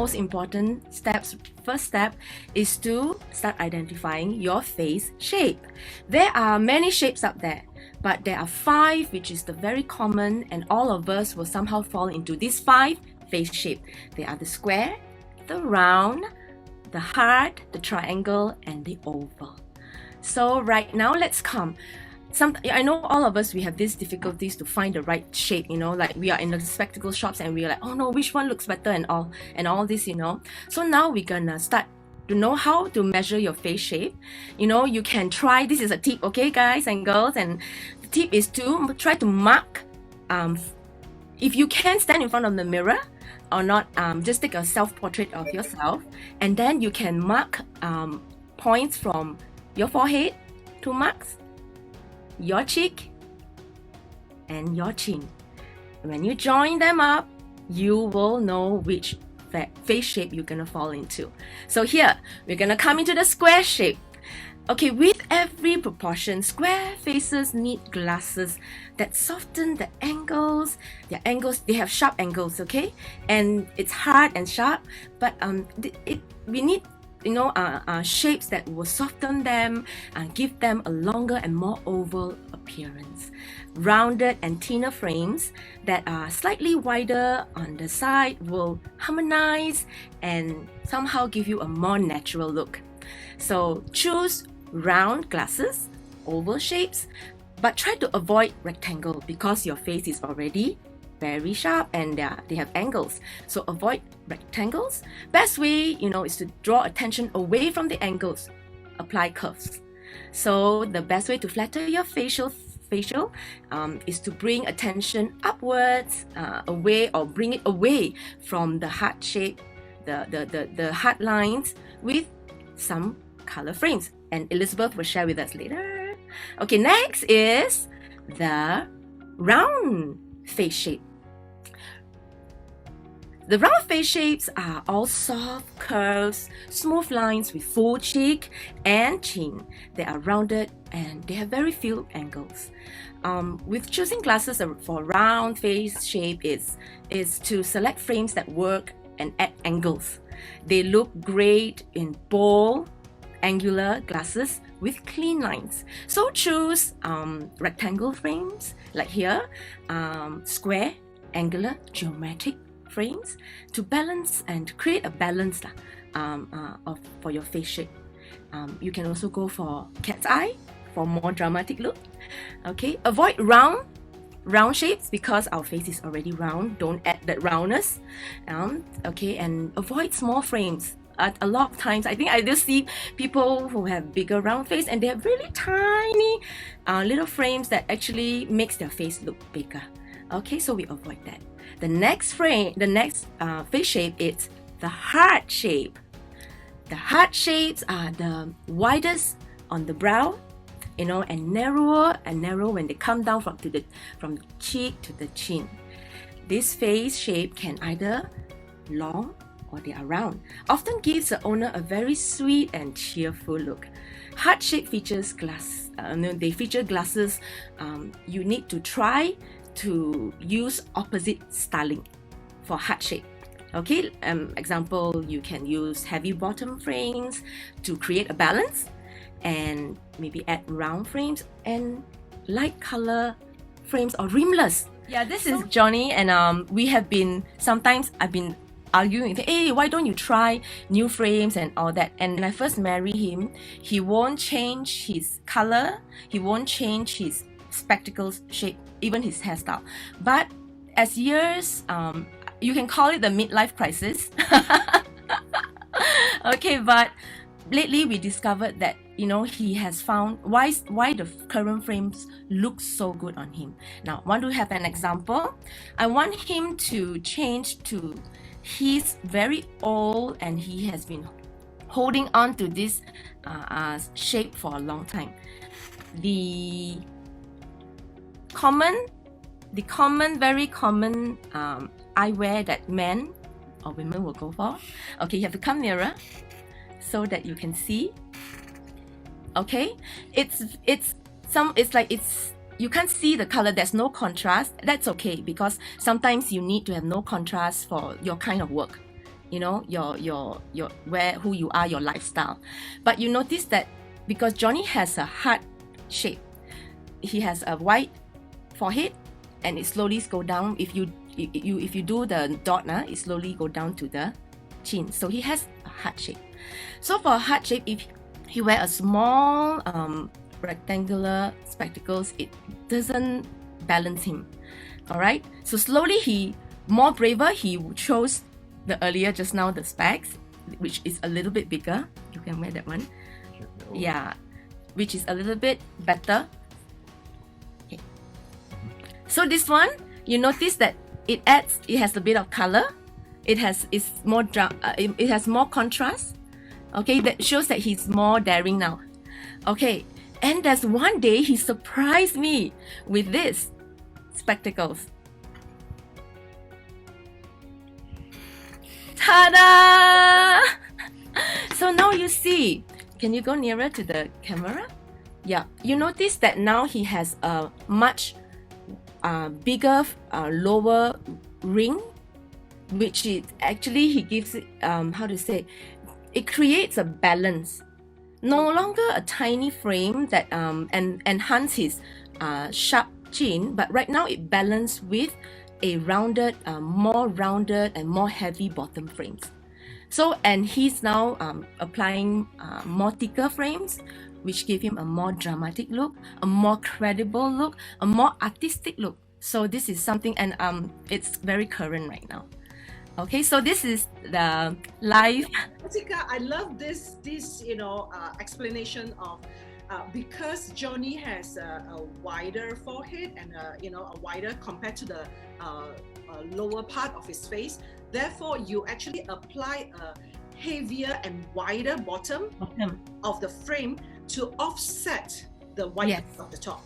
most important steps, first step, is to start identifying your face shape. There are many shapes out there, but there are 5 which is the very common, and all of us will somehow fall into these 5 face shape. They are the square, the round, the heart, the triangle, and the oval. So right now, let's come. I know all of us, we have these difficulties to find the right shape, like we are in the spectacle shops and we're like, oh no, which one looks better and all this, So now we're gonna start to know how to measure your face shape. You can try, this is a tip, okay guys and girls, and the tip is to try to mark, if you can stand in front of the mirror or not, just take a self-portrait of yourself, and then you can mark points from your forehead, 2 marks, your cheek, and your chin. When you join them up, you will know which face shape you're gonna fall into. So here, we're gonna come into the square shape. Okay, with every proportion, square faces need glasses that soften the angles. They have sharp angles, okay? And it's hard and sharp, but we need shapes that will soften them and give them a longer and more oval appearance. Rounded and thinner frames that are slightly wider on the side will harmonize and somehow give you a more natural look. So choose round glasses, oval shapes, but try to avoid rectangle because your face is already very sharp and they have angles. So avoid rectangles. Best way, is to draw attention away from the angles. Apply curves. So the best way to flatter your facial is to bring attention upwards, away, or bring it away from the heart shape, the heart lines with some color frames. And Elizabeth will share with us later. Okay, next is the round face shape. The round face shapes are all soft curves, smooth lines with full cheek and chin. They are rounded and they have very few angles. With choosing glasses for round face shape is to select frames that work and add angles. They look great in bold, angular glasses with clean lines. So choose rectangle frames like here, square, angular, geometric frames to balance and create a balance for your face shape. You can also go for cat's eye for more dramatic look. Okay, avoid round shapes because our face is already round. Don't add that roundness. Okay, and avoid small frames. A lot of times, I think I do see people who have bigger round face and they have really tiny little frames that actually makes their face look bigger. Okay, so we avoid that. The next face shape is the heart shape. The heart shapes are the widest on the brow, and narrower when they come down from the cheek to the chin. This face shape can either long or they are round. Often gives the owner a very sweet and cheerful look. Heart shape features they feature glasses. You need to try to use opposite styling for heart shape. Okay, example, you can use heavy bottom frames to create a balance, and maybe add round frames and light color frames or rimless. Yeah, this is Johnny, and sometimes I've been arguing, hey, why don't you try new frames and all that? And when I first married him, he won't change his color, he won't change his spectacles shape, even his hairstyle. But as years, you can call it the midlife crisis. Okay, but lately we discovered that he has found why the current frames look so good on him. Now, want to have an example? I want him to change to, he's very old and he has been holding on to this shape for a long time. The very common eyewear that men or women will go for. Okay, you have to come nearer so that you can see. Okay, you can't see the color, there's no contrast. That's okay, because sometimes you need to have no contrast for your kind of work. you know, your who you are, your lifestyle. But you notice that because Johnny has a heart shape, he has a wide forehead, and it slowly go down. If you do the dot, it slowly go down to the chin. So he has a heart shape. So for a heart shape, if he wear a small rectangular spectacles, it doesn't balance him. All right. So slowly he more braver. He chose the earlier just now the specs, which is a little bit bigger. You can wear that one. Yeah, which is a little bit better. Okay. So this one, you notice that it has a bit of color. It has more contrast. Okay, that shows that he's more daring now. Okay, and there's one day he surprised me with this spectacles. Ta-da! So now you see, can you go nearer to the camera? Yeah, you notice that now he has a much bigger lower ring, which is actually he gives it how to say, it creates a balance. No longer a tiny frame that enhance his sharp chin, but right now it balanced with a rounded, more rounded and more heavy bottom frames. So, and he's now applying more thicker frames, which give him a more dramatic look, a more credible look, a more artistic look. So this is something, and it's very current right now. Okay, so this is the live. Jessica, I love this explanation of because Johnny has a wider forehead and a wider compared to the lower part of his face. Therefore, you actually apply a heavier and wider bottom of the frame to offset the whiteness of the top.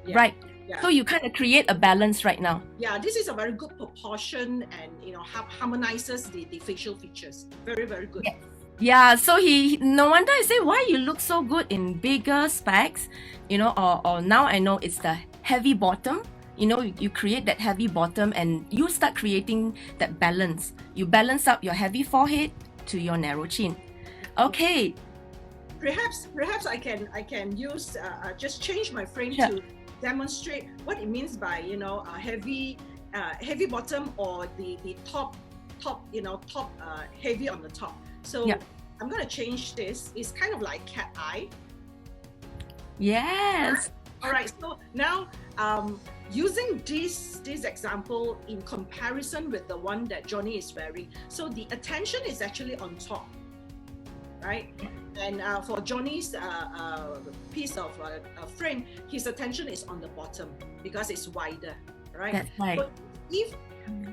Yeah. Right. Yeah. So you kind of create a balance right now. Yeah, this is a very good proportion, and harmonizes the facial features. Very, very good. Yes. Yeah, so no wonder I say why you look so good in bigger specs, or now I know it's the heavy bottom. You create that heavy bottom and you start creating that balance. You balance up your heavy forehead to your narrow chin. Okay. Perhaps I can use just change my frame to demonstrate what it means by a heavy bottom, or the top heavy on the top. So I'm gonna change this. It's kind of like cat eye. Yes. All right. So now using this example in comparison with the one that Johnny is wearing, so the attention is actually on top, right? And for Johnny's piece of frame, his attention is on the bottom because it's wider, right? That's right. But if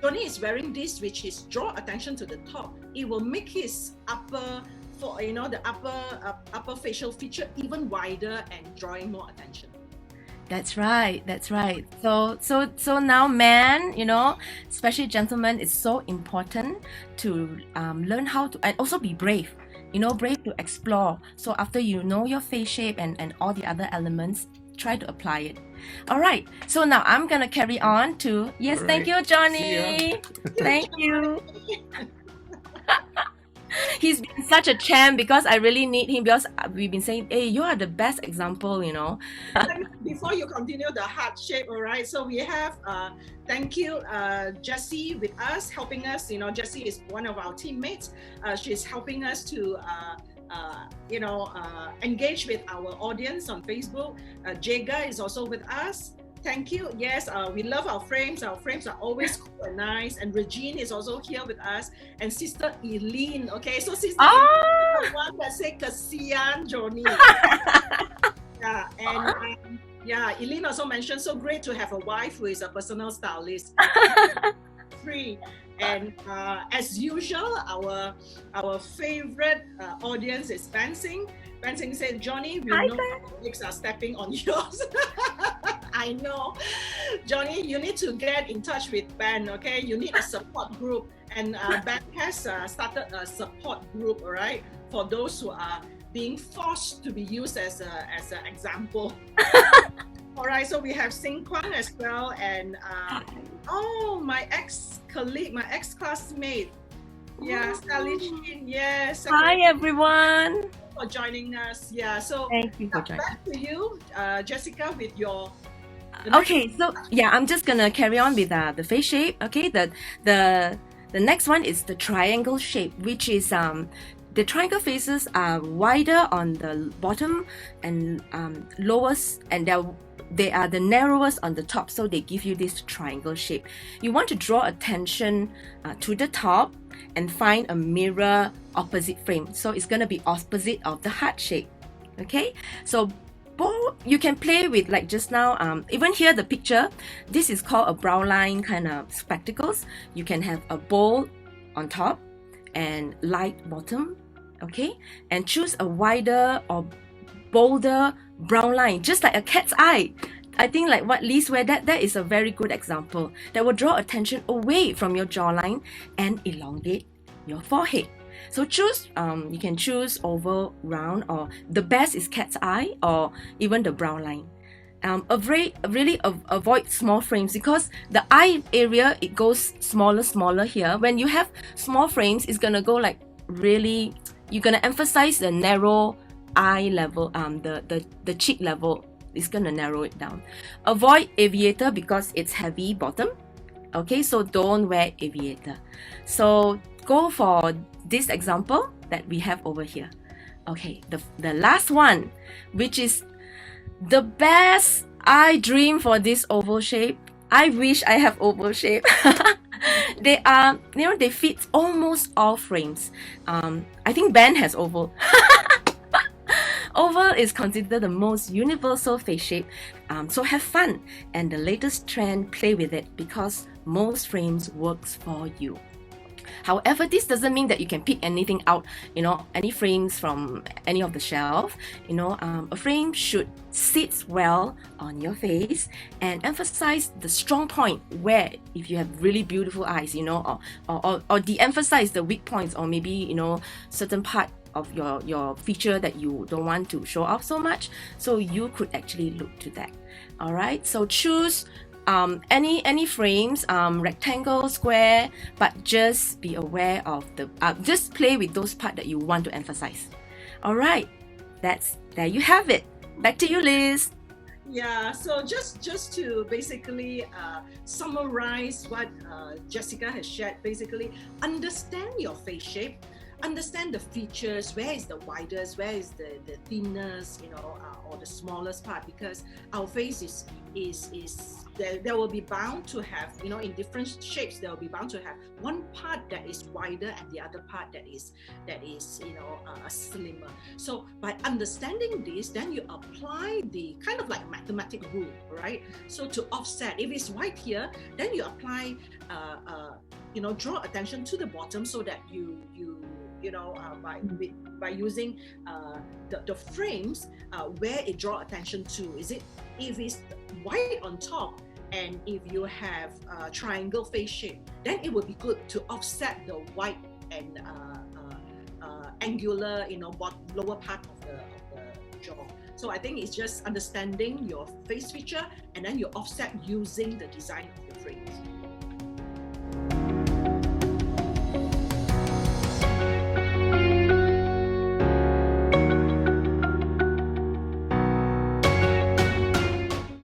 Johnny is wearing this, which is draw attention to the top, it will make his upper facial feature even wider and drawing more attention. That's right. So now, men, especially gentlemen, it's so important to learn how to, and also be brave. Brave to explore. So after you know your face shape and all the other elements, try to apply it. All right. So now I'm gonna carry on to yes. Right. Thank you, Johnny. Thank you. He's been such a champ because I really need him, because we've been saying, hey, you are the best example, Before you continue the heart shape, all right, so we have thank you Jessie with us, helping us. Jessie is one of our teammates. She's helping us to engage with our audience on Facebook. Jaga is also with us. Thank you. Yes, we love our frames. Our frames are always cool and nice. And Regine is also here with us. And Sister Eileen. Okay, so Sister Eileen is the one that said kasian Johnny. Yeah, and Eileen also mentioned, so great to have a wife who is a personal stylist. Free. And as usual, our favorite audience is Bansing. Bansing said, Johnny, we know colleagues are stepping on yours. I know. Johnny, you need to get in touch with Ben, okay? You need a support group. And Ben has started a support group, all right, for those who are being forced to be used as an example. All right, so we have Sing Kwang as well, and my ex-colleague, my ex-classmate. Yeah, Stylist Jean. Yes. Hi, everyone. For joining us. Yeah. So Thank you for joining. back to you, Jessica, with your. The Okay, so yeah, I'm just gonna carry on with the face shape. Okay, the next one is the triangle shape, which is the triangle faces are wider on the bottom and lowest, and they are the narrowest on the top, so they give you this triangle shape. You want to draw attention to the top and find a mirror opposite frame, so it's gonna be opposite of the heart shape. Okay, so you can play with, like just now, even here the picture, this is called a brow line kind of spectacles. You can have a bold on top and light bottom, okay, and choose a wider or bolder brown line, just like a cat's eye. I think like what Liz wear, that is a very good example that will draw attention away from your jawline and elongate your forehead. So choose, you can choose oval, round, or the best is cat's eye, or even the brown line. Avoid small frames, because the eye area, it goes smaller here. When you have small frames, it's gonna go like really, you're gonna emphasize the narrow eye level, the cheek level is gonna narrow it down. Avoid aviator because it's heavy bottom. Okay, so don't wear aviator. So go for this example that we have over here. Okay, the last one, which is the best. I dream for this oval shape. I wish I have oval shape. They are, they fit almost all frames. I think Ben has oval. Oval is considered the most universal face shape, so have fun and the latest trend, play with it, because most frames works for you. However, this doesn't mean that you can pick anything out, any frames from any of the shelf. A frame should sit well on your face and emphasize the strong point where, if you have really beautiful eyes, or de-emphasize the weak points, or maybe, certain part of your feature that you don't want to show off so much. So you could actually look to that. All right, so choose any frames, rectangle, square, but just be aware of the just play with those parts that you want to emphasize. All right, there you have it. Back to you, Liz. Yeah, so just to basically summarize what Jessica has shared, basically understand your face shape, understand the features, where is the widest, where is the thinnest, or the smallest part, because our face is there will be bound to have, in different shapes, there will be bound to have one part that is wider and the other part that is slimmer. So by understanding this, then you apply the kind of like mathematical rule, right? So to offset, if it's wide here, then you apply draw attention to the bottom, so that by using the frames, where it draw attention to, if it's white on top, and if you have a triangle face shape, then it would be good to offset the white and angular, lower part of the jaw. So I think it's just understanding your face feature, and then you offset using the design of the frames.